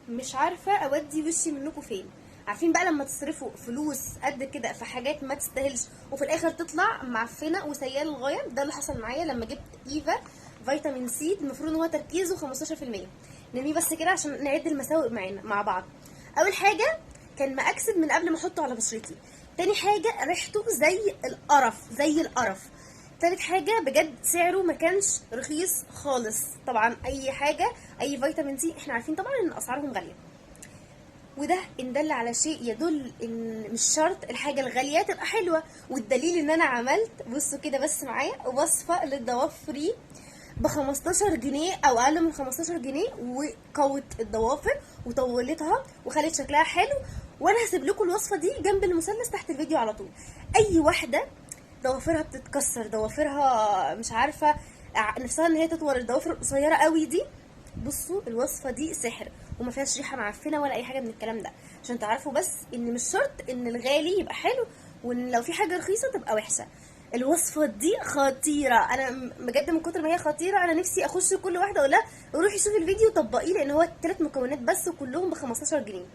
مش عارفه اودي وشي منكم فين. عارفين بقى لما تصرفوا فلوس قد كده في حاجات ما تستاهلش وفي الاخر تطلع معفنه وسيئه للغايه؟ ده اللي حصل معايا لما جبت ايفا فيتامين سي، المفروض ان هو تركيزه 15%. نرميه بس كده عشان نعد المساوئ معانا مع بعض. اول حاجه كان مأكسد من قبل ما احطه على بشرتي. تاني حاجه ريحته زي القرف زي القرف. تالت حاجه بجد سعره ما كانش رخيص خالص. طبعا اي حاجه، اي فيتامين سي احنا عارفين طبعا ان اسعارهم غاليه، وده ان دل على شيء يدل ان مش شرط الحاجه الغاليه تبقى حلوه. والدليل ان انا عملت، بصوا كده بس معايا، وصفه للضوافري ب 15 جنيه او اقل من 15 جنيه، وقوت الضوافر وطولتها وخلت شكلها حلو. وانا هسيب لكم الوصفه دي جنب المثلث تحت الفيديو على طول. اي واحده ضوافرها بتتكسر، ضوافرها مش عارفه نفسها ان هي تطول، الضوافر القصيره قوي دي، بصوا الوصفه دي سحر، وما فيهاش ريحه معفنه ولا اي حاجه من الكلام ده. عشان تعرفوا بس ان مش شرط ان الغالي يبقى حلو، وان لو في حاجه رخيصه تبقى وحشه. الوصفه دي خطيره، انا بجد من كتر ما هي خطيره انا نفسي اخش كل واحده اقول لها روحي شوفي الفيديو وطبقيه، لان هو 3 مكونات بس وكلهم ب 15 جنيه.